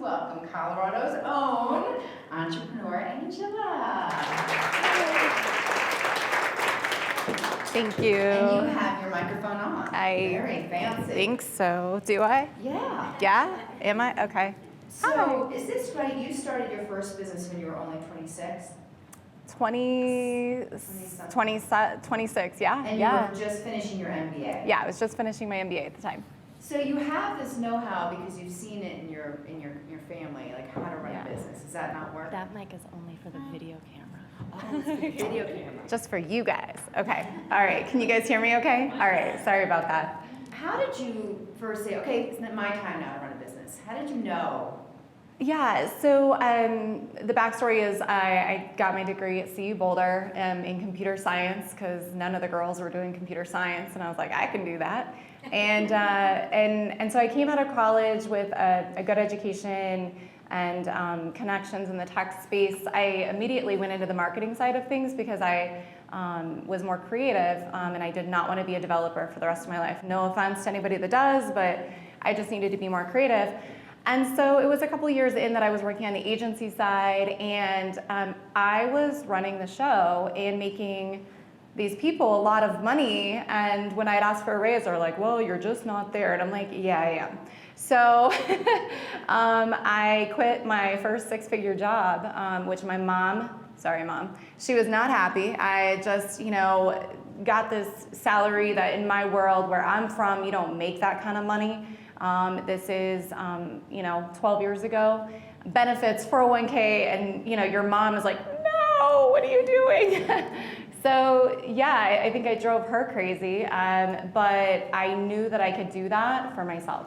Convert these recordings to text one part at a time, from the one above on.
welcome Colorado's own entrepreneur, Angela. Thank you. And you have your microphone on. Very fancy. Think so. Do I? Yeah. Yeah? Am I? Okay. So, is this right? You started your first business when you were only 26? 26, yeah. And you were just finishing your MBA? Yeah, I was just finishing my MBA at the time. So you have this know-how because you've seen it in your family, like how to run a business. Does that not work? That mic is only for the video camera. Oh, it's the video camera. Just for you guys. Okay. All right. Can you guys hear me okay? All right. Sorry about that. How did you first say, okay, it's my time now to run a business? How did you know? Yeah, so the backstory is I got my degree at CU Boulder in computer science because none of the girls were doing computer science, and I was like, I can do that. And so I came out of college with a good education and connections in the tech space. I immediately went into the marketing side of things because I was more creative and I did not want to be a developer for the rest of my life. No offense to anybody that does, but I just needed to be more creative. And so it was a couple years in that I was working on the agency side, and I was running the show and making these people a lot of money. And when I'd ask for a raise, they're like, well, you're just not there. And I'm like, yeah, I am. So I quit my first six-figure job, which my mom, sorry mom, she was not happy. I just, got this salary that in my world where I'm from, you don't make that kind of money. This is, 12 years ago. Benefits, 401k, and your mom is like, no, what are you doing? So yeah, I think I drove her crazy, but I knew that I could do that for myself.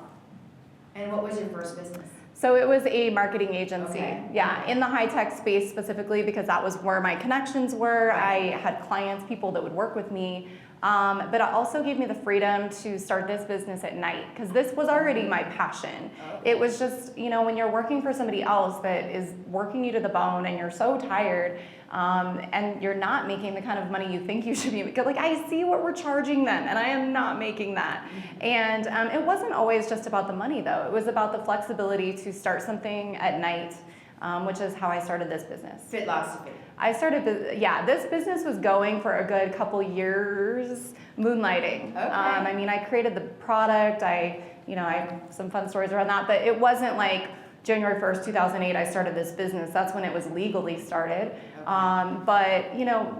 And what was your first business? So it was a marketing agency, okay. Yeah, in the high-tech space specifically because that was where my connections were. Right. I had clients, people that would work with me, but it also gave me the freedom to start this business at night because this was already my passion. Okay. It was just, when you're working for somebody else that is working you to the bone and you're so tired and you're not making the kind of money you think you should be, because I see what we're charging them and I am not making that. And it wasn't always just about the money though. It was about the flexibility to start something at night, which is how I started this business. Fitlosophy. I started, this business was going for a good couple years, moonlighting. Okay. I created the product, I have some fun stories around that, but it wasn't like January 1st, 2008, I started this business. That's when it was legally started. Okay. But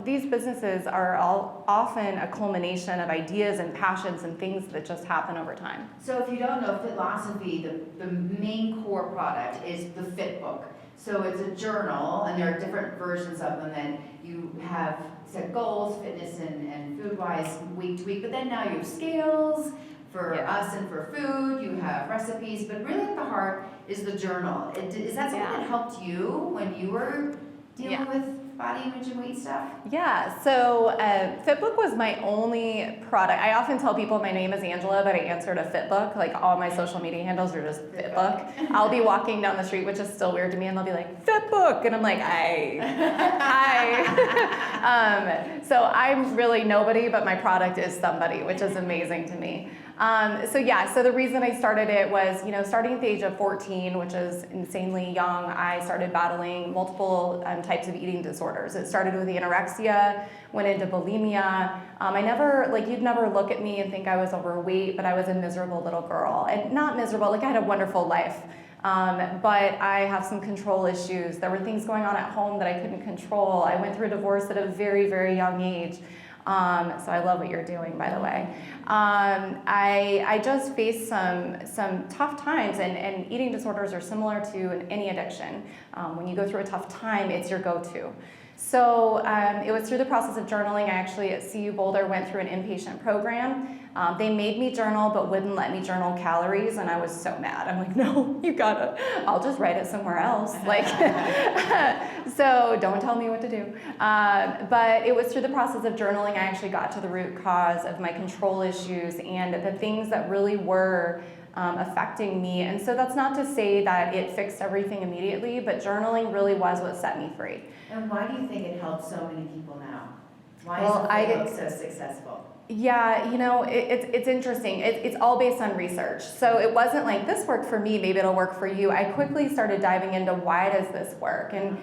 these businesses are all often a culmination of ideas and passions and things that just happen over time. So if you don't know, Fitlosophy, the main core product is the Fitbook. So it's a journal, and there are different versions of them, and you have set goals, fitness and food-wise, week to week, but then now you have scales for us and for food, you have recipes, but really at the heart is the journal. Is that something that helped you when you were dealing with body image and weight stuff? Yeah, so Fitbook was my only product. I often tell people my name is Angela, but I answer to Fitbook. Like all my social media handles are just Fitbook. I'll be walking down the street, which is still weird to me, and they'll be like, Fitbook, and I'm like, hi. So I'm really nobody, but my product is somebody, which is amazing to me. So the reason I started it was, starting at the age of 14, which is insanely young, I started battling multiple types of eating disorders. It started with anorexia, went into bulimia. You'd never look at me and think I was overweight, but I was a miserable little girl. And not miserable, I had a wonderful life. But I have some control issues. There were things going on at home that I couldn't control. I went through a divorce at a very, very young age. So I love what you're doing, by the way. I just faced some tough times, and eating disorders are similar to any addiction. When you go through a tough time, it's your go-to. So it was through the process of journaling. I actually at CU Boulder went through an inpatient program. They made me journal but wouldn't let me journal calories, and I was so mad. I'm like, no, you gotta, I'll just write it somewhere else. So don't tell me what to do. But it was through the process of journaling I actually got to the root cause of my control issues and the things that really were affecting me. And so that's not to say that it fixed everything immediately, but journaling really was what set me free. And why do you think it helps so many people now? Why Well, is I the get- book so successful? Yeah, it's interesting. It's all based on research. So it wasn't like this worked for me, maybe it'll work for you. I quickly started diving into why does this work, and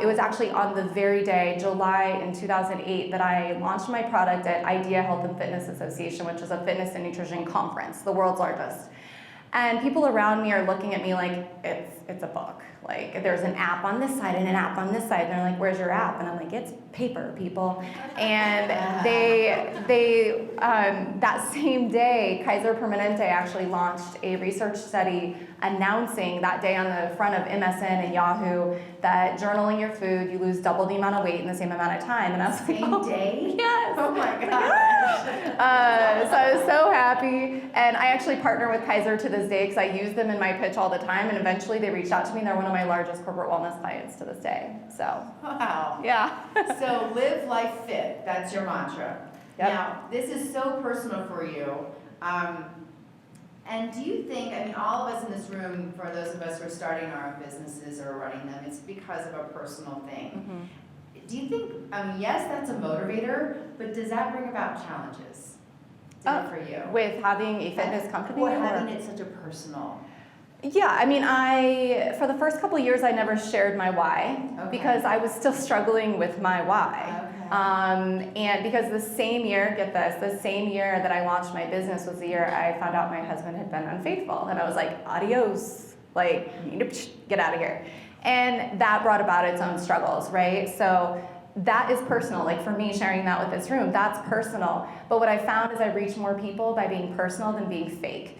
it was actually on the very day, July in 2008, that I launched my product at IDEA Health and Fitness Association, which is a fitness and nutrition conference, the world's largest. And people around me are looking at me like it's a book. Like there's an app on this side and an app on this side. And they're like, "Where's your app?" And I'm like, "It's paper, people." And they that same day, Kaiser Permanente actually launched a research study announcing that day on the front of MSN and Yahoo that journaling your food, you lose double the amount of weight in the same amount of time. And I was like, Same "Oh, day? yes." Oh my gosh. So I was so happy, and I actually partner with Kaiser to this day because I use them in my pitch all the time, and eventually they reached out to me, and they're one of my largest corporate wellness clients to this day. So, Wow. yeah. So live life fit, that's your mantra. Yep. Now, this is so personal for you. And do you think, I mean, all of us in this room, for those of us who are starting our own businesses or running them, it's because of a personal thing. Do you think, yes, that's a motivator, but does that bring about challenges? Did it for you? With having a fitness company? Or or- having it such a personal? Yeah, I mean, for the first couple of years, I never shared my why Okay. because I was still struggling with my why. Okay. And because the same year, get this, the same year that I launched my business was the year I found out my husband had been unfaithful. And I was like, adios, like, get out of here. And that brought about its own struggles, right? So that is personal. Like for me, sharing that with this room, that's personal. But what I found is I reach more people by being personal than being fake.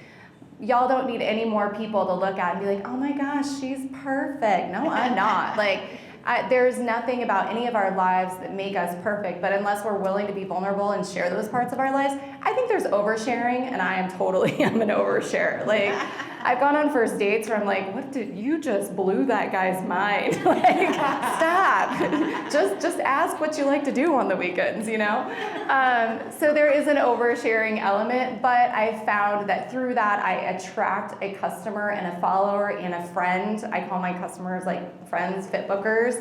Y'all don't need any more people to look at and be like, oh my gosh, she's perfect. No, I'm not. There's nothing about any of our lives that make us perfect, but unless we're willing to be vulnerable and share those parts of our lives, I think there's oversharing, and I'm an oversharer. Like, I've gone on first dates where I'm like, what did you just blew that guy's mind? Like, stop. Just ask what you like to do on the weekends, you know? So there is an oversharing element, but I found that through that, I attract a customer and a follower and a friend. I call my customers like friends, fit bookers.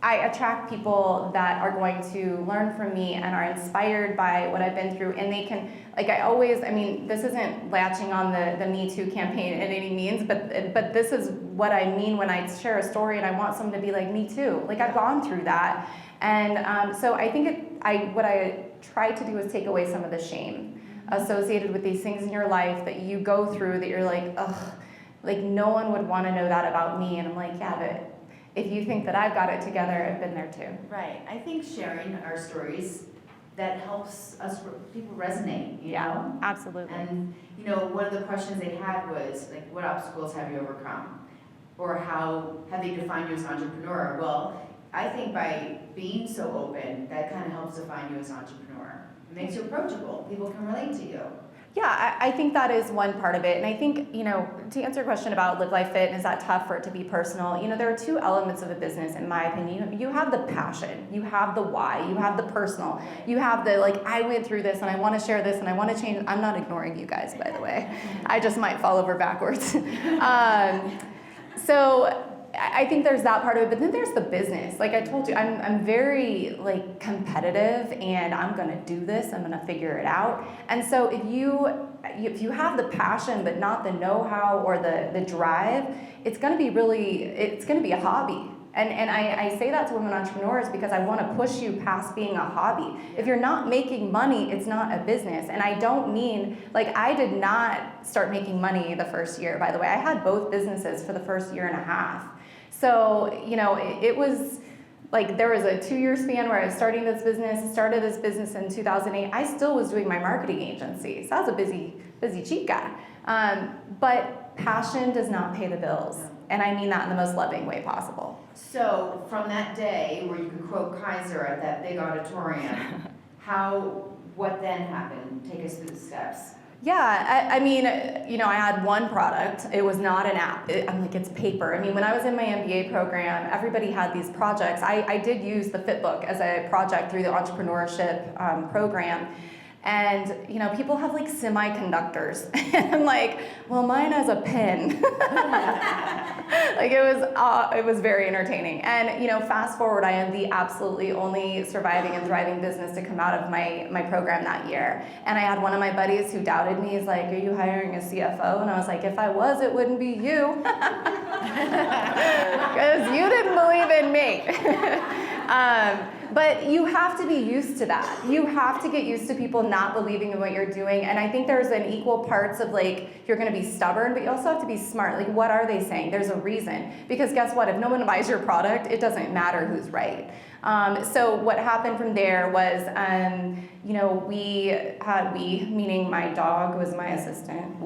I attract people that are going to learn from me and are inspired by what I've been through, and they can, like I mean, this isn't latching on the Me Too campaign in any means, but this is what I mean when I share a story and I want someone to be like, me too. Like I've gone through that. And so I think what I try to do is take away some of the shame associated with these things in your life that you go through that you're like, ugh, like no one would want to know that about me. And I'm like, yeah, but if you think that I've got it together, I've been there too. Right. I think sharing our stories, that helps us, people resonate, you know? Absolutely. And, you know, one of the questions they had was, like, what obstacles have you overcome? Or how have they defined you as an entrepreneur? Well, I think by being so open, that kind of helps define you as an entrepreneur. It makes you approachable. People can relate to you. Yeah, I think that is one part of it. And I think, you know, to answer your question about Live Life Fit and is that tough for it to be personal, you know, there are two elements of a business, in my opinion. You have the passion, you have the why, you have the personal, you have the, like, I went through this and I want to share this and I want to change. I'm not ignoring you guys, by the way. I just might fall over backwards. So I think there's that part of it, but then there's the business. Like I told you, I'm very like competitive, and I'm gonna do this. I'm gonna figure it out. And so if you have the passion but not the know-how or the drive, it's gonna be a hobby. And I say that to women entrepreneurs because I want to push you past being a hobby. If you're not making money, it's not a business. And I don't mean, like, I did not start making money the first year, by the way. I had both businesses for the first year and a half. So, you know, it was like there was a 2-year span where I was started this business in 2008. I still was doing my marketing agency. So I was a busy cheap guy. But passion does not pay the bills. And I mean that in the most loving way possible. So from that day where you could quote Kaiser at that big auditorium, what then happened? Take us through the steps. Yeah, I mean, you know, I had one product. It was not an app. I'm like, it's paper. I mean, when I was in my MBA program, everybody had these projects. I did use the Fitbook as a project through the entrepreneurship program. And, you know, people have like semiconductors. And I'm like, well, mine has a pen. Like it was very entertaining. And fast forward, I am the absolutely only surviving and thriving business to come out of my program that year. And I had one of my buddies who doubted me. He's like, "Are you hiring a CFO?" And I was like, "If I was, it wouldn't be you, because you didn't believe in me." But you have to be used to that. You have to get used to people not believing in what you're doing. And I think there's an equal parts of you're going to be stubborn, but you also have to be smart. Like, what are they saying? There's a reason. Because guess what? If no one buys your product, it doesn't matter who's right. So what happened from there was, we, meaning my dog was my assistant,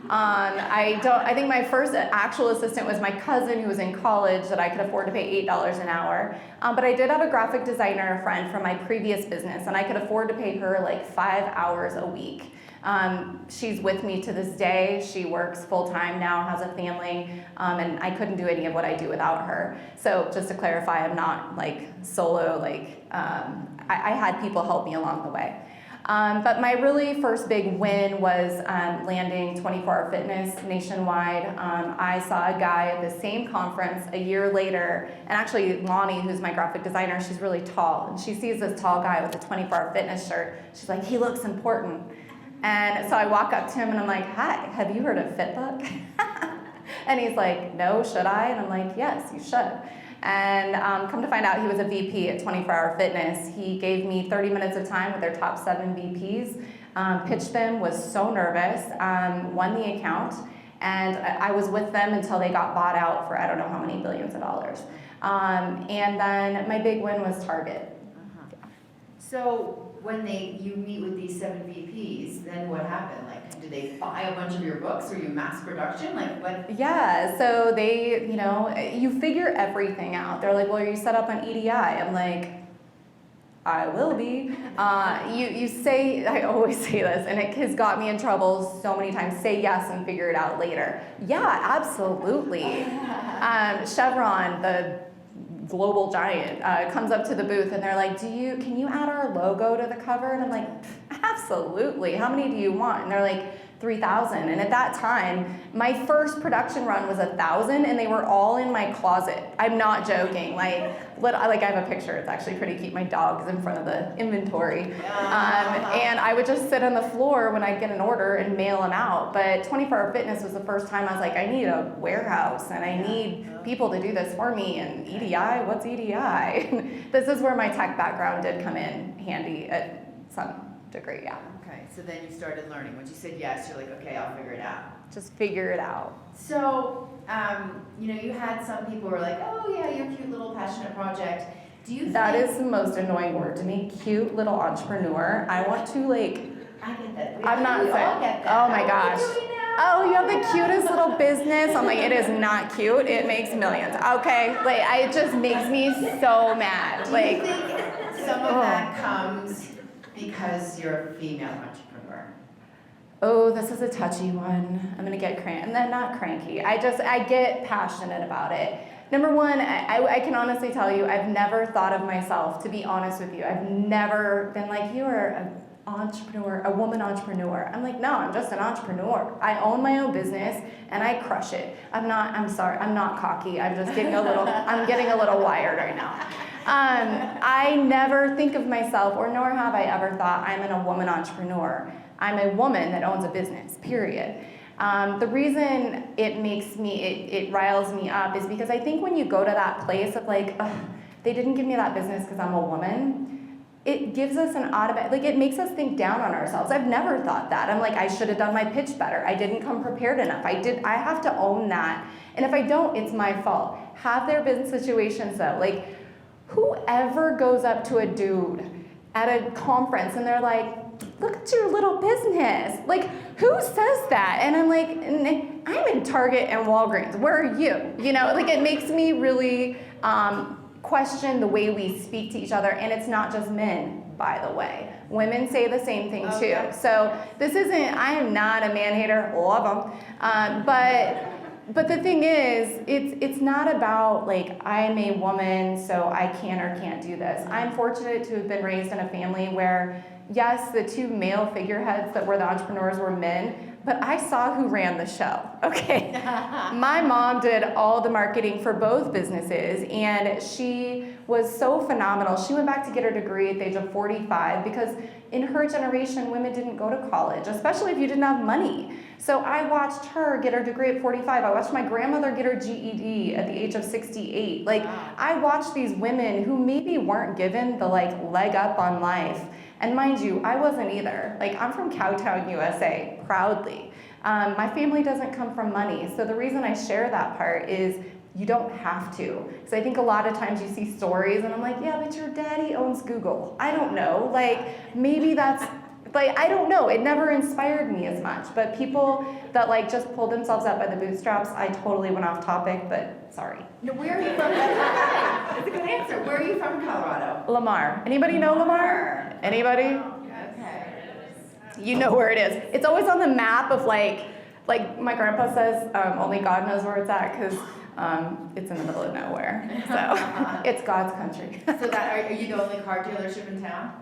I think my first actual assistant was my cousin who was in college that I could afford to pay $8 an hour. But I did have a graphic designer friend from my previous business, and I could afford to pay her 5 hours a week. She's with me to this day. She works full-time now, has a family, and I couldn't do any of what I do without her. So just to clarify, I'm not solo, I had people help me along the way. But my really first big win was landing 24-Hour Fitness nationwide. I saw a guy at the same conference a year later, and actually Lonnie, who's my graphic designer, she's really tall, and she sees this tall guy with a 24-Hour Fitness shirt. She's like, "He looks important." And so I walk up to him and I'm like, "Hi, have you heard of Fitbook?" And he's like, "No, should I?" And I'm like, "Yes, you should." And come to find out, he was a VP at 24-Hour Fitness. He gave me 30 minutes of time with their top 7 VPs, pitched them, was so nervous, won the account, and I was with them until they got bought out for I don't know how many billions of dollars. And then my big win was Target. So when you meet with these 7 VPs, then what happened? Do they buy a bunch of your books? Or you mass production? What? Yeah, so they, you figure everything out. They're like, "Well, are you set up on EDI?" I'm like, "I will be." You say, I always say this, and it has got me in trouble so many times, say yes and figure it out later. Yeah, absolutely. Chevron, the global giant, comes up to the booth and they're like, "Can you add our logo to the cover?" And I'm like, "Absolutely. How many do you want?" And they're like, 3,000. And at that time, my first production run was 1,000, and they were all in my closet. I'm not joking. I have a picture. It's actually pretty cute. My dog's in front of the inventory. And I would just sit on the floor when I'd get an order and mail them out. But 24-Hour Fitness was the first time I was like, I need a warehouse, and I need people to do this for me. And EDI, what's EDI? This is where my tech background did come in handy at some degree, yeah. Okay, so then you started learning. When you said yes, you're like, "Okay, I'll figure it out." Just figure it out. So, you had some people who were like, "Oh yeah, your cute little passionate project." Do you That think... is the most annoying word to me. Cute little entrepreneur. I want to I get that. I'm not We all saying. get that. Oh my gosh. What are you doing now? Oh, you have the cutest little business. I'm like, it is not cute. It makes millions. Okay, it just makes me so mad. Do you think some of that comes because you're a female entrepreneur? Oh, this is a touchy one. I'm gonna get cranky. And then not cranky. I get passionate about it. Number one, I can honestly tell you, I've never thought of myself, to be honest with you, I've never been like, "You are an entrepreneur, a woman entrepreneur." I'm like, no, I'm just an entrepreneur. I own my own business and I crush it. I'm not cocky. I'm just getting I'm getting a little wired right now. I never think of myself, or nor have I ever thought I'm a woman entrepreneur. I'm a woman that owns a business, period. The reason it riles me up is because I think when you go to that place of they didn't give me that business because I'm a woman, it gives us an automatic, it makes us think down on ourselves. I've never thought that. I'm like, I should have done my pitch better. I didn't come prepared enough. I have to own that. And if I don't, it's my fault. Have there been situations though, whoever goes up to a dude at a conference and they're like, "Look at your little business." Who says that? And I'm like, I'm in Target and Walgreens. Where are you? It makes me really question the way we speak to each other. And it's not just men, by the way. Women say the same thing too. Okay. So I am not a man hater, love them. But the thing is, it's not about I'm a woman, so I can or can't do this. I'm fortunate to have been raised in a family where, yes, the 2 male figureheads that were the entrepreneurs were men, but I saw who ran the show, okay? My mom did all the marketing for both businesses, and she was so phenomenal. She went back to get her degree at the age of 45 because in her generation, women didn't go to college, especially if you didn't have money. So I watched her get her degree at 45. I watched my grandmother get her GED at the age of 68. Like, Wow. I watched these women who maybe weren't given the leg up on life. And mind you, I wasn't either. Like, I'm from Cowtown, USA, proudly. My family doesn't come from money. So the reason I share that part is you don't have to. Because I think a lot of times you see stories and I'm like, yeah, but your daddy owns Google. I don't know. Like, maybe that's, like, I don't know. It never inspired me as much. But people that like just pulled themselves up by the bootstraps, I totally went off topic, but sorry. No, where are you from? That's a good answer. Where are you from in Colorado? Lamar. Anybody know Lamar? Anybody? Okay. You know where it is. It's always on the map of like my grandpa says, only God knows where it's at because it's in the middle of nowhere. So it's God's country. So that are you the only car dealership in town?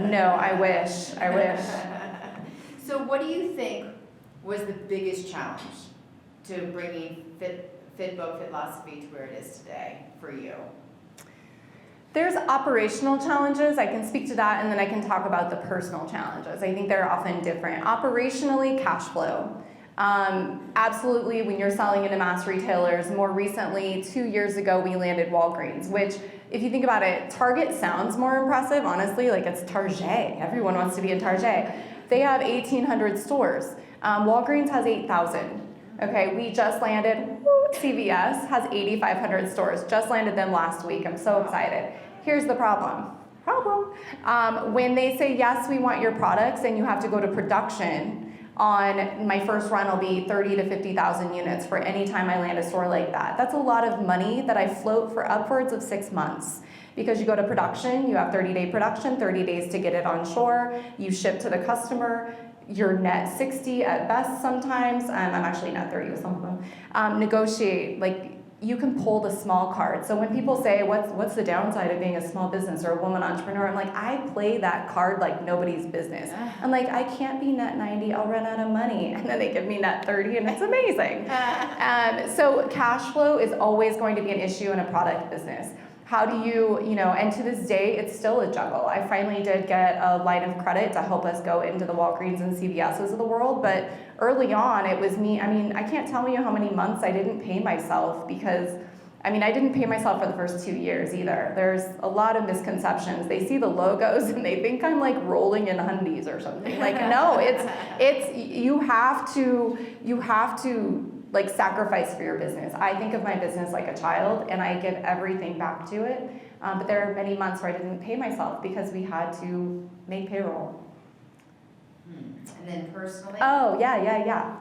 No, I wish. So what do you think was the biggest challenge to bringing Fitbook Fitlosophy to where it is today for you? There's operational challenges. I can speak to that, and then I can talk about the personal challenges. I think they're often different. Operationally, cash flow. Absolutely, when you're selling into mass retailers, more recently, 2 years ago, we landed Walgreens, which, if you think about it, Target sounds more impressive, honestly, like it's Target. Everyone wants to be in Target. They have 1,800 stores. Walgreens has 8,000. Okay, we just landed, CVS has 8,500 stores, just landed them last week. I'm so excited. Here's the problem. When they say, yes, we want your products, and you have to go to production, on my first run will be 30 to 50,000 units for any time I land a store like that. That's a lot of money that I float for upwards of 6 months. Because you go to production, you have 30-day production, 30 days to get it on shore, you ship to the customer, you're net 60 at best sometimes, I'm actually net 30 with some of them. Negotiate, like you can pull the small card. So when people say, what's the downside of being a small business or a woman entrepreneur? I'm like, I play that card like nobody's business. I'm like, I can't be net 90, I'll run out of money. And then they give me net 30 and it's amazing. So cash flow is always going to be an issue in a product business. How do you, and to this day, it's still a juggle. I finally did get a line of credit to help us go into the Walgreens and CVS's of the world, but early on, it was me. I can't tell you how many months I didn't pay myself because, I didn't pay myself for the first 2 years either. There's a lot of misconceptions. They see the logos and they think I'm like rolling in Hundies or something. Like, no, it's you have to like sacrifice for your business. I think of my business like a child and I give everything back to it. But there are many months where I didn't pay myself because we had to make payroll. And then personally? Oh, yeah.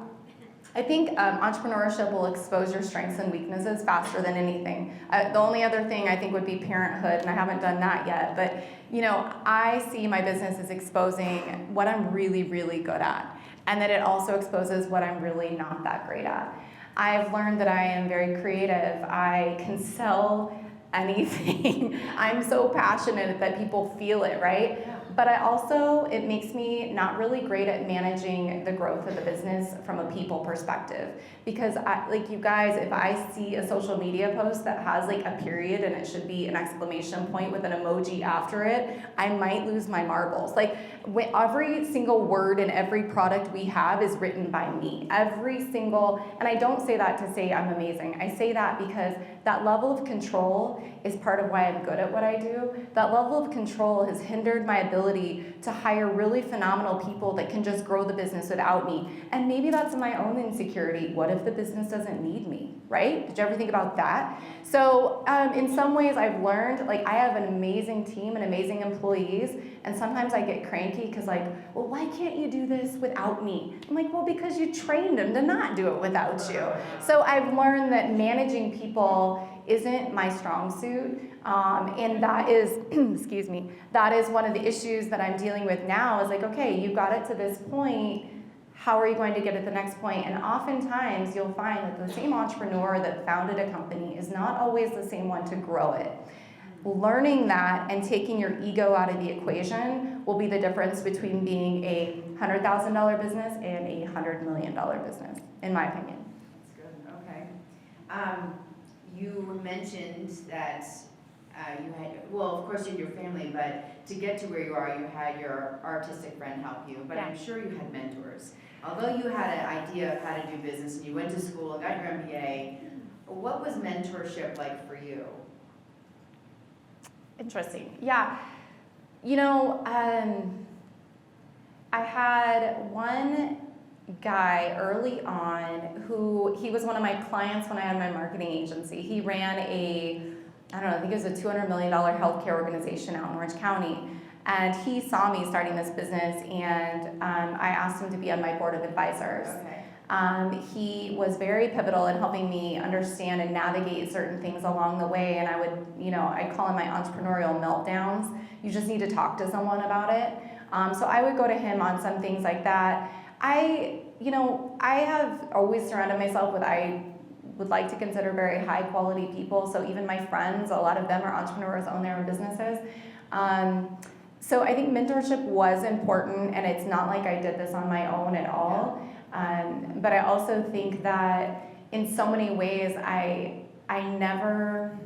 I think entrepreneurship will expose your strengths and weaknesses faster than anything. The only other thing I think would be parenthood, and I haven't done that yet, but I see my business as exposing what I'm really, really good at, and that it also exposes what I'm really not that great at. I've learned that I am very creative. I can sell anything. I'm so passionate that people feel it, right? But it makes me not really great at managing the growth of the business from a people perspective. Because like you guys, if I see a social media post that has like a period and it should be an exclamation point with an emoji after it, I might lose my marbles. Like every single word in every product we have is written by me. And I don't say that to say I'm amazing. I say that because that level of control is part of why I'm good at what I do. That level of control has hindered my ability to hire really phenomenal people that can just grow the business without me. And maybe that's my own insecurity. What if the business doesn't need me, right? Did you ever think about that? So in some ways I've learned, like I have an amazing team and amazing employees, and sometimes I get cranky because like, well, why can't you do this without me? I'm like, well, because you trained them to not do it without you. So I've learned that managing people isn't my strong suit, and that is, excuse me, that is one of the issues that I'm dealing with now is like, okay, you got it to this point, how are you going to get it to the next point? And oftentimes you'll find that the same entrepreneur that founded a company is not always the same one to grow it. Learning that and taking your ego out of the equation will be the difference between being a $100,000 business and a $100 million business, in my opinion. That's good, okay. You mentioned that you had, well, of course you had your family, but to get to where you are, you had your artistic friend help you, but Yeah. I'm sure you had mentors. Although you had an idea of how to do business and you went to school and got your MBA, what was mentorship like for you? Interesting. Yeah. You know, I had one guy early on who, he was one of my clients when I had my marketing agency. He ran I don't know, I think it was a $200 million healthcare organization out in Orange County. And he saw me starting this business, and I asked him to be on my board of advisors. Okay. He was very pivotal in helping me understand and navigate certain things along the way, and I would, I call them my entrepreneurial meltdowns. You just need to talk to someone about it. So I would go to him on some things like that. I have always surrounded myself with, I would like to consider very high quality people. So even my friends, a lot of them are entrepreneurs, own their own businesses. So I think mentorship was important, and it's not like I did this on my own at all. But I also think that in so many ways, I never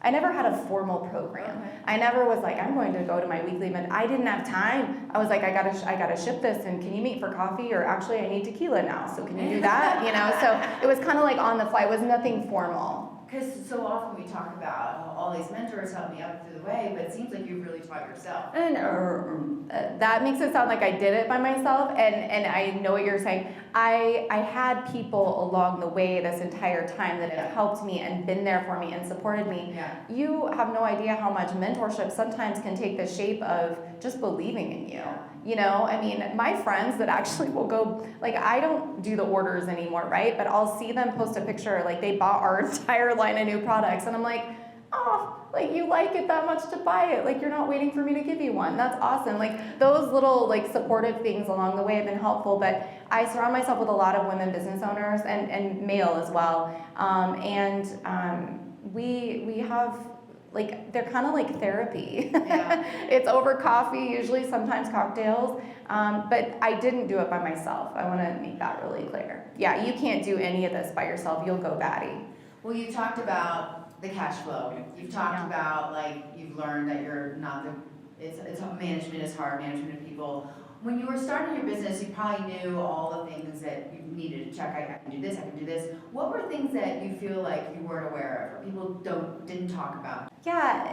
had a formal program. Okay. I never was like, I'm going to go to my weekly event. I didn't have time. I was like, I gotta ship this, and can you meet for coffee? Or actually, I need tequila now, so can you do that? So it was kind of like on the fly. It was nothing formal. Because so often we talk about, oh, all these mentors helped me up through the way, but it seems like you really taught yourself. And that makes it sound like I did it by myself, and I know what you're saying. I had people along the way this entire time that have helped me and been there for me and supported me. Yeah. You have no idea how much mentorship sometimes can take the shape of just believing in you. My friends that actually will go, like, I don't do the orders anymore, right? But I'll see them post a picture, like they bought our entire line of new products, and I'm like, oh, like you like it that much to buy it. Like you're not waiting for me to give you one. That's awesome. Like those little like supportive things along the way have been helpful, but I surround myself with a lot of women business owners and male as well. We have, like, they're kind of like therapy. Yeah. It's over coffee, usually, sometimes cocktails. But I didn't do it by myself. I want to make that really clear. Yeah, you can't do any of this by yourself. You'll go batty. Well, you talked about the cash flow. You've talked Yeah. about, like, you've learned that you're not management is hard, management of people. When you were starting your business, you probably knew all the things that you needed to check. I can do this, I can do this. What were things that you feel like you weren't aware of or people didn't talk about? Yeah,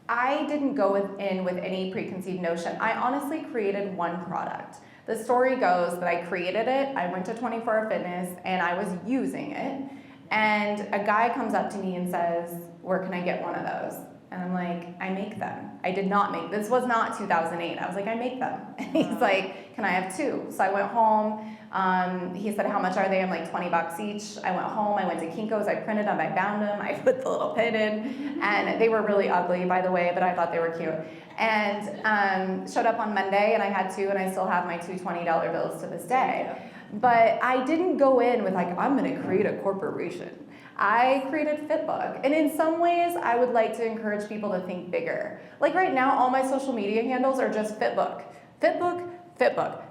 I didn't go in with any preconceived notion. I honestly created one product. The story goes that I created it, I went to 24 Hour Fitness, and I was using it. And a guy comes up to me and says, where can I get one of those? And I'm like, I make them. I did not make, this was not 2008. I was like, I make them. And he's like, can I have two? So I went home. He said, how much are they? I'm like, $20 each. I went home, I went to Kinko's, I printed them, I bound them, I put the little pin in. And they were really ugly, by the way, but I thought they were cute. And showed up on Monday, and I had two, and I still have my two $20 bills to this day. But I didn't go in with like, I'm gonna create a corporation. I created Fitbook. And in some ways, I would like to encourage people to think bigger. Like right now, all my social media handles are just Fitbook. Fitbook, Fitbook.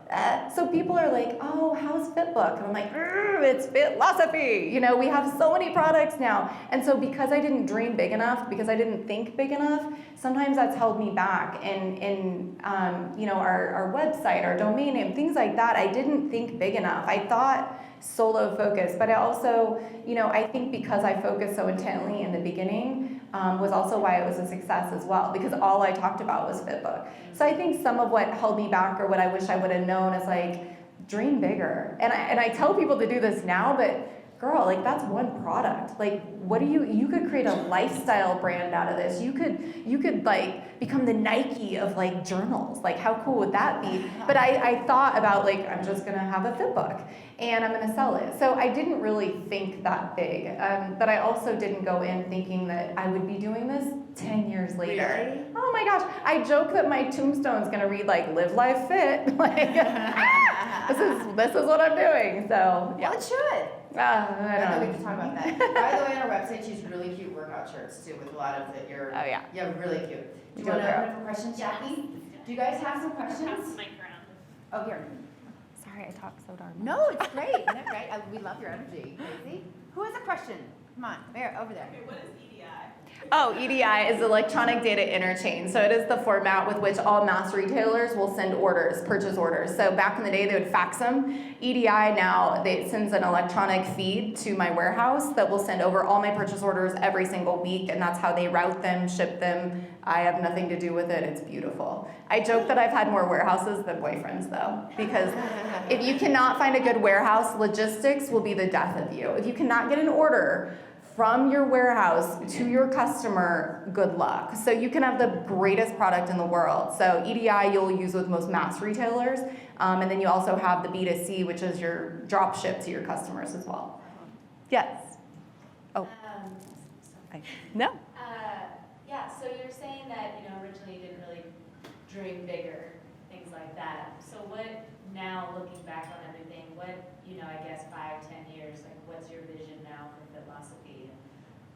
So people are like, oh, how's Fitbook? And I'm like, it's Fitlosophy. We have so many products now. And so because I didn't dream big enough, because I didn't think big enough, sometimes that's held me back in our website, our domain name, things like that. I didn't think big enough. I thought solo focus, but I also, I think because I focused so intently in the beginning was also why it was a success as well, because all I talked about was Fitbook. So I think some of what held me back or what I wish I would have known is like, dream bigger. And I tell people to do this now, but girl, like that's one product. Like what do you could create a lifestyle brand out of this. You could like become the Nike of like journals. Like how cool would that be? But I thought about like, I'm just gonna have a Fitbook and I'm gonna sell it. So I didn't really think that big. But I also didn't go in thinking that I would be doing this 10 years later. Really? Oh my gosh. I joke that my tombstone's gonna read like, live life fit. Like, this is what I'm doing. So yeah. Well, it should. I I don't know we know. can talk about that. By the way, on our website, she's really cute workout shirts too, with a lot of Oh yeah. yeah, really cute. Do you Do want to it, open up for questions, Jackie? Do you guys have some Pass the questions? mic around. Oh, here. Sorry, I talk so darn much. No, it's great. Isn't it great? We love your energy. Casey? Who has a question? Come on, there, over there. What is EDI? Oh, EDI is electronic data interchange. So it is the format with which all mass retailers will send orders, purchase orders. So back in the day, they would fax them. EDI now, it sends an electronic feed to my warehouse that will send over all my purchase orders every single week, and that's how they route them, ship them. I have nothing to do with it. It's beautiful. I joke that I've had more warehouses than boyfriends, though, because if you cannot find a good warehouse, logistics will be the death of you. If you cannot get an order from your warehouse to your customer, good luck. So you can have the greatest product in the world. So EDI you'll use with most mass retailers, and then you also have the B2C, which is your drop ship to your customers as well. Yes. Oh. No. Yeah, so you're saying that, originally you didn't really dream bigger, things like that. So what, now looking back on everything, what, I guess 5-10 years, like what's your vision now for Fitlosophy and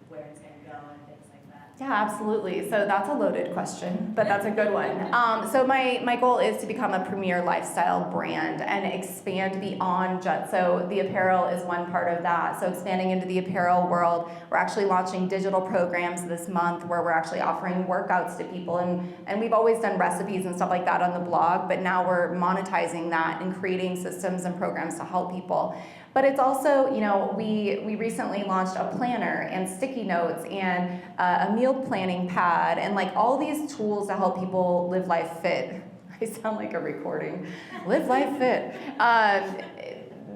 where it's gonna go and things like that? Yeah, absolutely. So that's a loaded question, but that's a good one. So my goal is to become a premier lifestyle brand and expand beyond just, so the apparel is one part of that. So expanding into the apparel world, we're actually launching digital programs this month where we're actually offering workouts to people. And we've always done recipes and stuff like that on the blog, but now we're monetizing that and creating systems and programs to help people. But it's also, we recently launched a planner and sticky notes and a meal planning pad and like all these tools to help people live life fit. I sound like a recording. Live life fit.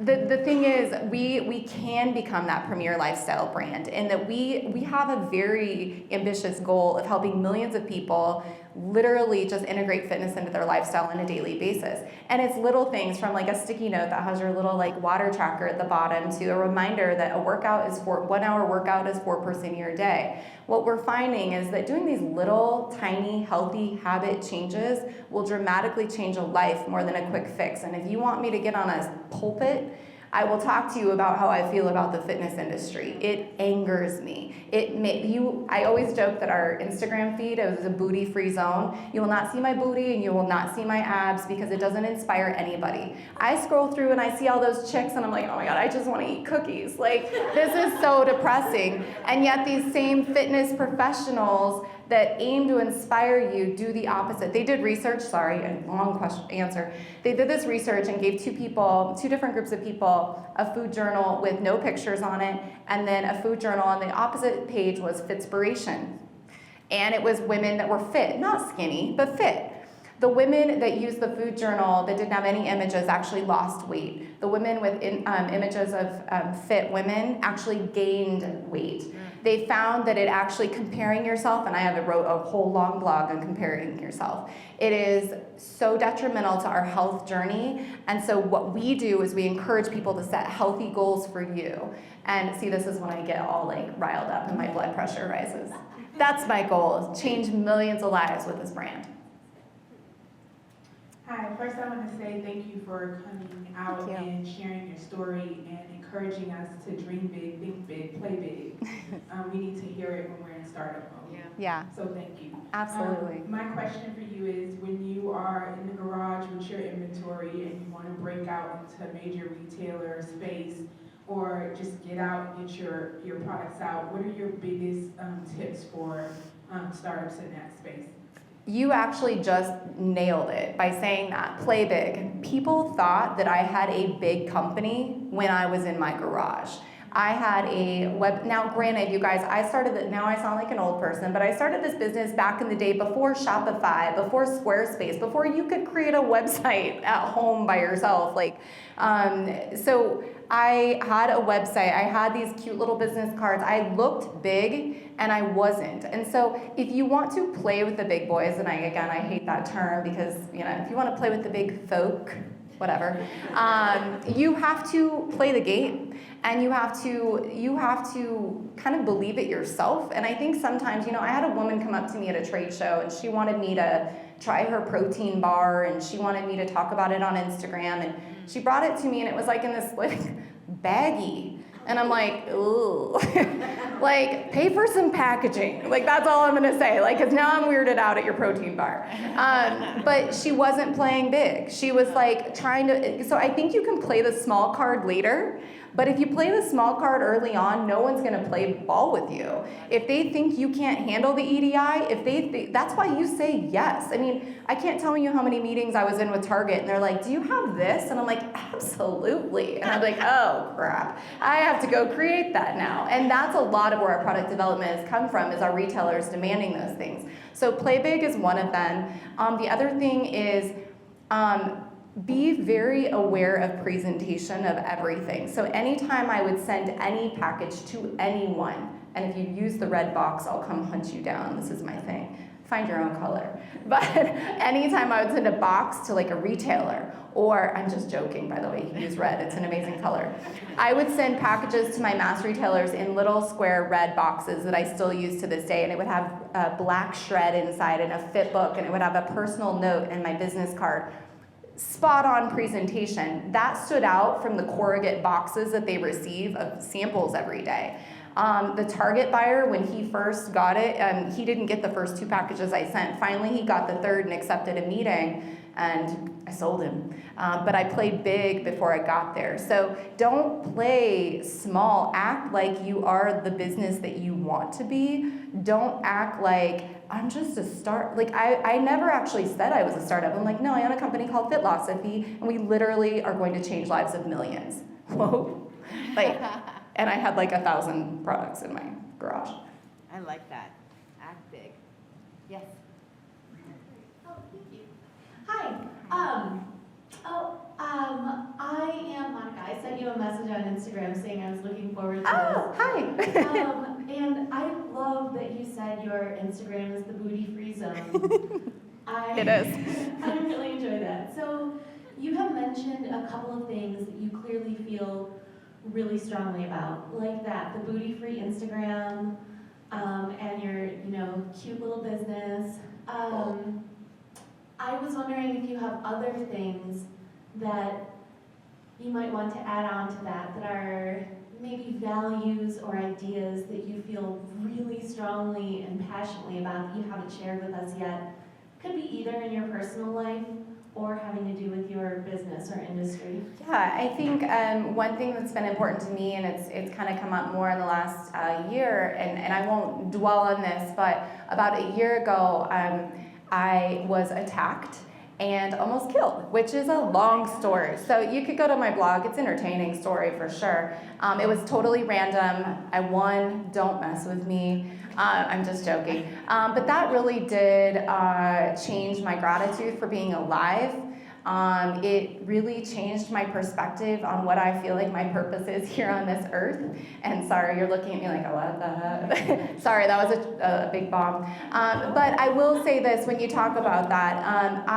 The thing is, we can become that premier lifestyle brand, and that we have a very ambitious goal of helping millions of people literally just integrate fitness into their lifestyle on a daily basis. And it's little things from like a sticky note that has your little like water tracker at the bottom to a reminder that a workout is 1 hour workout is 4% of your day. What we're finding is that doing these little tiny healthy habit changes will dramatically change a life more than a quick fix. And if you want me to get on a pulpit, I will talk to you about how I feel about the fitness industry. It angers me. I always joke that our Instagram feed is a booty-free zone. You will not see my booty and you will not see my abs because it doesn't inspire anybody. I scroll through and I see all those chicks and I'm like, oh my God, I just want to eat cookies. Like, this is so depressing. And yet these same fitness professionals that aim to inspire you do the opposite. They did research, sorry, a long answer. They did this research and gave two different groups of people, a food journal with no pictures on it, and then a food journal on the opposite page was Fitspiration. And it was women that were fit, not skinny, but fit. The women that used the food journal that didn't have any images actually lost weight. The women with images of fit women actually gained weight. They found that it actually comparing yourself, and I wrote a whole long blog on comparing yourself. It is so detrimental to our health journey. And so what we do is we encourage people to set healthy goals for you. And see, this is when I get all like riled up and my blood pressure rises. That's my goal, is change millions of lives with this brand. Hi, first I want to say thank you for coming out and sharing your story and encouraging us to dream big, think big, play big. We need to hear it when we're in startup mode. Yeah, So thank you. absolutely. My question for you is, when you are in the garage with your inventory and you want to break out into a major retailer space or just get out and get your products out, what are your biggest tips for startups in that space? You actually just nailed it by saying that. Play big. People thought that I had a big company when I was in my garage. I had now granted, you guys, now I sound like an old person, but I started this business back in the day before Shopify, before Squarespace, before you could create a website at home by yourself. So I had a website, I had these cute little business cards. I looked big and I wasn't. And so if you want to play with the big boys, and I hate that term because, if you want to play with the big folk, whatever, you have to play the game. And you have to kind of believe it yourself. And I think sometimes, I had a woman come up to me at a trade show and she wanted me to try her protein bar and she wanted me to talk about it on Instagram. And she brought it to me and it was like in this baggie. And I'm like, ooh. Like, pay for some packaging. Like, that's all I'm gonna say. Like, because now I'm weirded out at your protein bar. But she wasn't playing big. She was like trying to, so I think you can play the small card later. But if you play the small card early on, no one's gonna play ball with you. If they think you can't handle the EDI, that's why you say yes. I mean, I can't tell you how many meetings I was in with Target and they're like, do you have this? And I'm like, absolutely. And I'm like, oh crap, I have to go create that now. And that's a lot of where our product development has come from, is our retailers demanding those things. So play big is one of them. The other thing is, be very aware of presentation of everything. So anytime I would send any package to anyone, and if you use the red box, I'll come hunt you down. This is my thing. Find your own color. But anytime I would send a box to like a retailer, or I'm just joking, by the way, you can use red, it's an amazing color. I would send packages to my mass retailers in little square red boxes that I still use to this day, and it would have a black shred inside and a fit book, and it would have a personal note and my business card. Spot on presentation. That stood out from the corrugate boxes that they receive of samples every day. The Target buyer, when he first got it, he didn't get the first 2 packages I sent. Finally, he got the 3rd and accepted a meeting, and I sold him. But I played big before I got there. So don't play small. Act like you are the business that you want to be. Don't act like I'm just a start. Like I never actually said I was a startup. I'm like, no, I own a company called Fitlosophy, and we literally are going to change lives of millions. Whoa. Like, and I had like 1,000 products in my garage. I like that. Act big. Yes. Oh, thank you. Hi. I am Monica. I sent you a message on Instagram saying I was looking forward to Oh, hi. this. And I love that you said your Instagram is the booty-free zone. It is. I really enjoy that. So you have mentioned a couple of things that you clearly feel really strongly about, like that, the booty-free Instagram, and your, cute little business. I was wondering if you have other things that you might want to add on to that are maybe values or ideas that you feel really strongly and passionately about that you haven't shared with us yet. Could be either in your personal life or having to do with your business or industry. Yeah, I think one thing that's been important to me, and it's kind of come up more in the last year, and I won't dwell on this, but about a year ago, I was attacked and almost killed, which is a long story. So you could go to my blog, it's an entertaining story for sure. It was totally random. I won, don't mess with me. I'm just joking. But that really did change my gratitude for being alive. It really changed my perspective on what I feel like my purpose is here on this earth. And sorry, you're looking at me like, what the heck? Sorry, that was a big bomb. But I will say this, when you talk about that,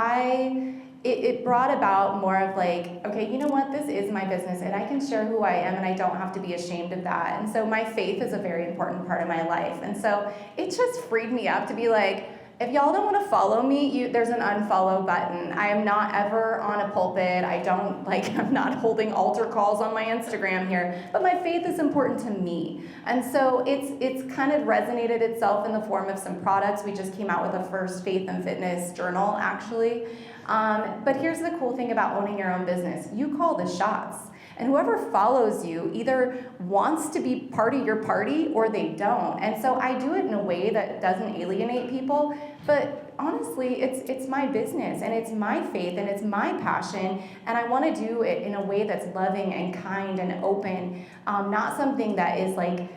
it brought about more of like, okay, you know what, this is my business and I can share who I am and I don't have to be ashamed of that. And so my faith is a very important part of my life. And so it just freed me up to be like, if y'all don't want to follow me, there's an unfollow button. I am not ever on a pulpit. I'm not holding altar calls on my Instagram here, but my faith is important to me. And so it's kind of resonated itself in the form of some products. We just came out with a first faith and fitness journal, actually. But here's the cool thing about owning your own business. You call the shots. And whoever follows you either wants to be part of your party or they don't. And so I do it in a way that doesn't alienate people, but honestly, it's my business and it's my faith and it's my passion, and I want to do it in a way that's loving and kind and open, not something that is like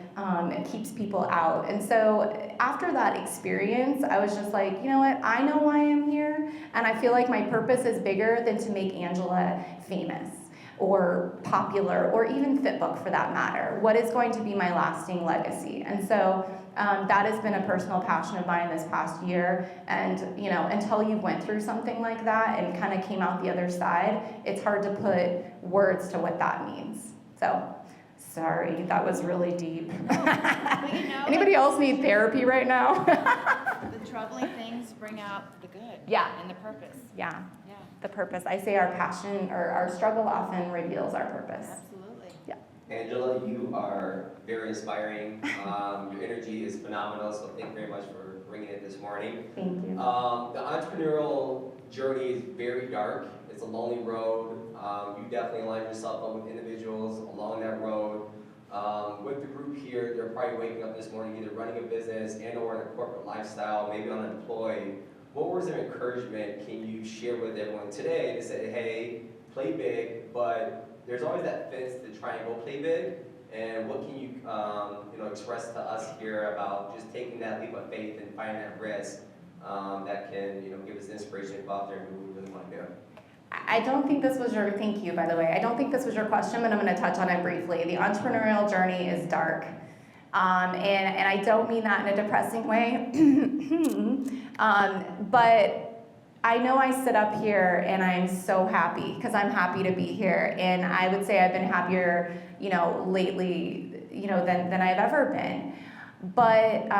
keeps people out. And so after that experience, I was just like, you know what, I know why I'm here, and I feel like my purpose is bigger than to make Angela famous or popular, or even Fitbook for that matter. What is going to be my lasting legacy? And so that has been a personal passion of mine this past year. And until you went through something like that and kind of came out the other side, it's hard to put words to what that means. So, sorry, that was really deep. Anybody else need therapy right now? The troubling things bring out the good. Yeah. And the purpose. Yeah, Yeah, the purpose. I say our passion or our struggle often reveals our purpose. absolutely. Yeah. Angela, you are very inspiring. Your energy is phenomenal, so thank you very much for bringing it this morning. Thank you. The entrepreneurial journey is very dark. It's a lonely road. You definitely align yourself up with individuals along that road. With the group here, they're probably waking up this morning either running a business and or in a corporate lifestyle, maybe unemployed. What words of encouragement can you share with everyone today to say, hey, play big, but there's always that fence to try and go play big? And what can you, express to us here about just taking that leap of faith and finding that risk that can, give us the inspiration to go out there and do what we really want to do? I don't think this was your, thank you, by the way. I don't think this was your question, but I'm going to touch on it briefly. The entrepreneurial journey is dark. And I don't mean that in a depressing way. But I know I sit up here and I'm so happy because I'm happy to be here. And I would say I've been happier, lately, than I've ever been. But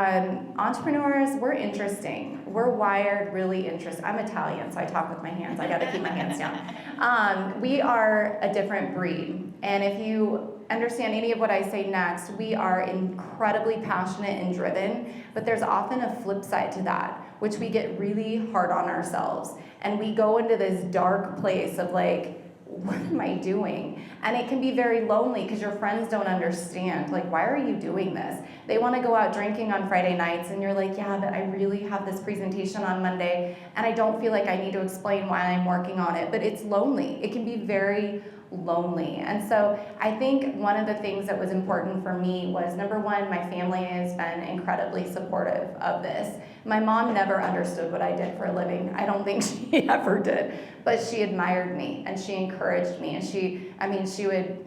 entrepreneurs, we're interesting. We're wired really interesting. I'm Italian, so I talk with my hands. I got to keep my hands down. We are a different breed. And if you understand any of what I say next, we are incredibly passionate and driven, but there's often a flip side to that, which we get really hard on ourselves. And we go into this dark place of like, what am I doing? And it can be very lonely because your friends don't understand. Like, why are you doing this? They want to go out drinking on Friday nights, and you're like, yeah, but I really have this presentation on Monday, and I don't feel like I need to explain why I'm working on it. But it's lonely. It can be very lonely. And so I think one of the things that was important for me was, number one, my family has been incredibly supportive of this. My mom never understood what I did for a living. I don't think she ever did, but she admired me and she encouraged me, and she would,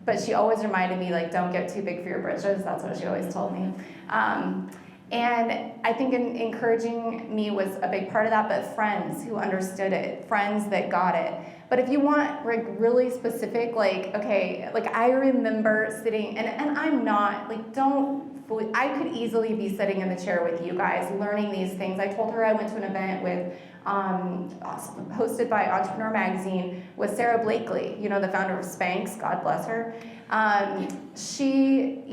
but she always reminded me, like, don't get too big for your britches. That's what she always told me. And I think encouraging me was a big part of that, but friends who understood it, friends that got it. But if you want really specific, I remember sitting, and I'm not, I could easily be sitting in the chair with you guys learning these things. I told her I went to an event with, hosted by Entrepreneur Magazine with Sarah Blakely, the founder of Spanx, God bless her. She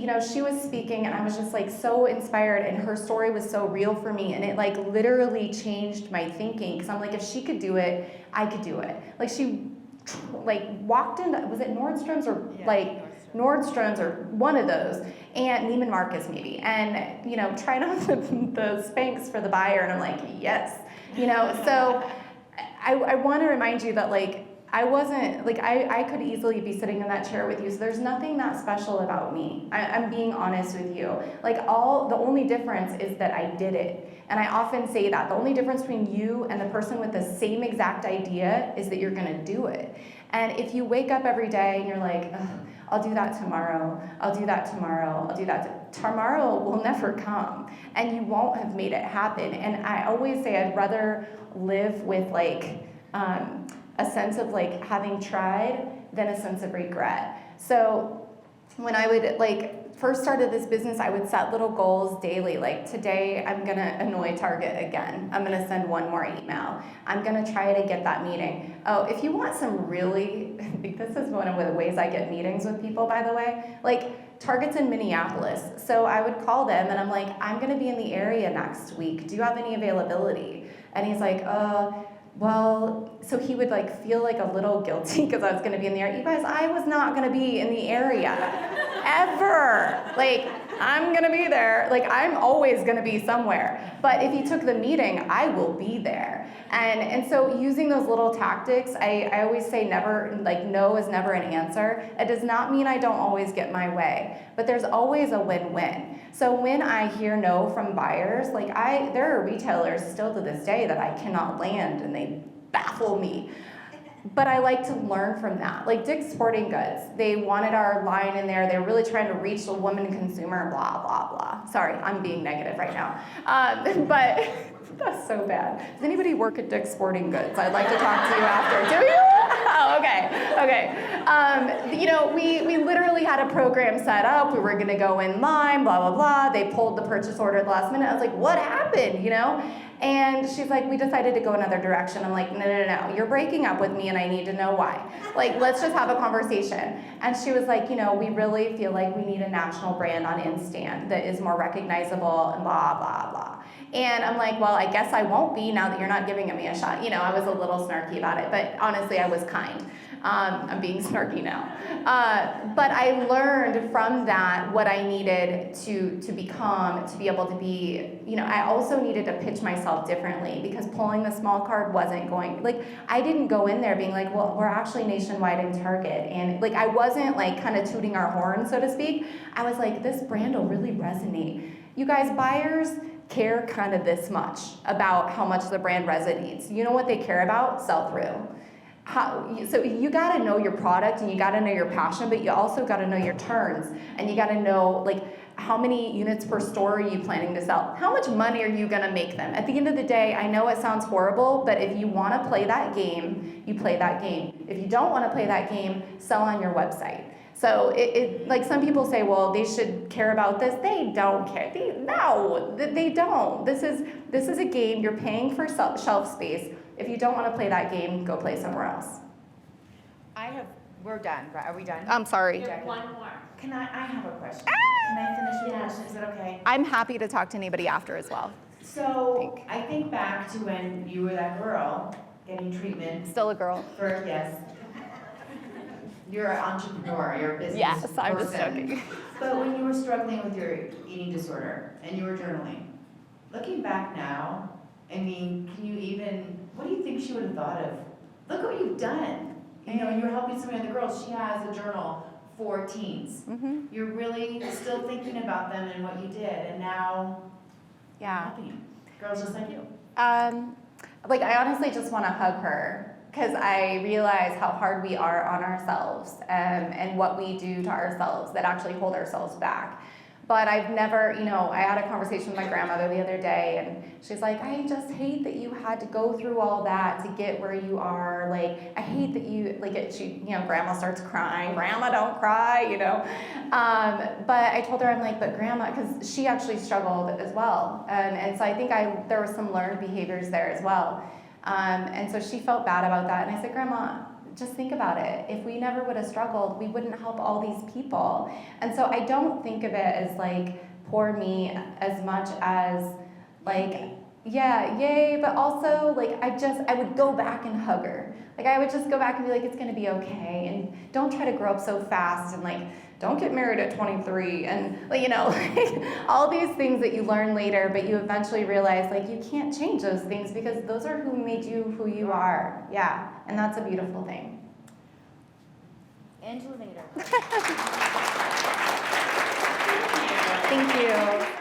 was speaking, and I was just so inspired, and her story was so real for me, and it literally changed my thinking, because I'm like, if she could do it, I could do it. She walked into, was it Nordstrom's or Nordstrom's or one of those, and Neiman Marcus maybe, and tried on the Spanx for the buyer, and I'm like, yes, so I want to remind you that I wasn't, I could easily be sitting in that chair with you, so there's nothing that special about me. I'm being honest with you. The only difference is that I did it. And I often say that. The only difference between you and the person with the same exact idea is that you're gonna do it. And if you wake up every day and you're like, I'll do that tomorrow, I'll do that tomorrow, I'll do that tomorrow will never come. And you won't have made it happen. And I always say I'd rather live with a sense of having tried than a sense of regret. So when I would first started this business, I would set little goals daily. Today, I'm gonna annoy Target again. I'm gonna send one more email. I'm gonna try to get that meeting. Oh, if you want some really, I think this is one of the ways I get meetings with people, by the way. Target's in Minneapolis. So I would call them and I'm like, I'm gonna be in the area next week. Do you have any availability? And he's like, well, so he would feel a little guilty because I was going to be in the area. You guys, I was not going to be in the area ever. I'm going to be there. I'm always going to be somewhere. But if he took the meeting, I will be there. And so using those little tactics, I always say never, no is never an answer. It does not mean I don't always get my way, but there's always a win-win. So when I hear no from buyers, there are retailers still to this day that I cannot land, and they baffle me. But I like to learn from that. Dick's Sporting Goods, they wanted our line in there. They were really trying to reach the woman consumer, blah, blah, blah. Sorry, I'm being negative right now. But That's so bad. Does anybody work at Dick's Sporting Goods? I'd like to talk to you after. Do you? Oh, okay. You know, we literally had a program set up. We were going to go in line, blah, blah, blah. They pulled the purchase order at the last minute. I was like, what happened, you know? And she's like, we decided to go another direction. I'm like, no. You're breaking up with me and I need to know why. Like, let's just have a conversation. And she was like, you know, we really feel like we need a national brand on InStand that is more recognizable and blah, blah, blah. And I'm like, well, I guess I won't be now that you're not giving me a shot. You know, I was a little snarky about it, but honestly, I was kind. I'm being snarky now. But I learned from that what I needed to become, to be able to be, you know, I also needed to pitch myself differently because pulling the small card wasn't going, like, I didn't go in there being like, well, we're actually nationwide in Target. And like, I wasn't like kind of tooting our horn, so to speak. I was like, this brand will really resonate. You guys, buyers care kind of this much about how much the brand resonates. You know what they care about? Sell-through. So you got to know your product and you got to know your passion, but you also got to know your turns and you got to know like how many units per store are you planning to sell? How much money are you going to make them? At the end of the day, I know it sounds horrible, but if you want to play that game, you play that game. If you don't want to play that game, sell on your website. So like some people say, well, they should care about this. They don't care. No, they don't. This is a game. You're paying for shelf space. If you don't want to play that game, go play somewhere else. We're done, right? Are we done? I'm sorry. You have one more. I have a question. Can I finish the question? Is that okay? I'm happy to talk to anybody after as well. So I think back to when you were that girl getting treatment Still a girl. for, yes. You're an entrepreneur, you're a business Yes, I'm just person. joking. But when you were struggling with your eating disorder and you were journaling, looking back now, I mean, what do you think she would have thought of? Look what you've done. You know, you're helping so many other girls. She has a journal for teens. Mm-hmm. You're really still thinking about them and what you did, and now Yeah. helping girls just like you. Like I honestly just want to hug her because I realize how hard we are on ourselves and what we do to ourselves that actually hold ourselves back. But I've never, you know, I had a conversation with my grandmother the other day and she's like, I just hate that you had to go through all that to get where you are. Like, I hate that you, like, grandma starts crying. Grandma, don't cry, you know. But I told her, I'm like, but grandma, because she actually struggled as well. And so I think there were some learned behaviors there as well. And so she felt bad about that. And I said, Grandma, just think about it. If we never would have struggled, we wouldn't help all these people. And so I don't think of it as like poor me as much as like, yeah, yay, but also like I would go back and hug her. Like I would just go back and be like, it's gonna be okay. And don't try to grow up so fast and like, don't get married at 23 and like, you know, like all these things that you learn later, but you eventually realize like you can't change those things because those are who made you who you are. Yeah, and that's a beautiful thing. Angela Nader. Thank you.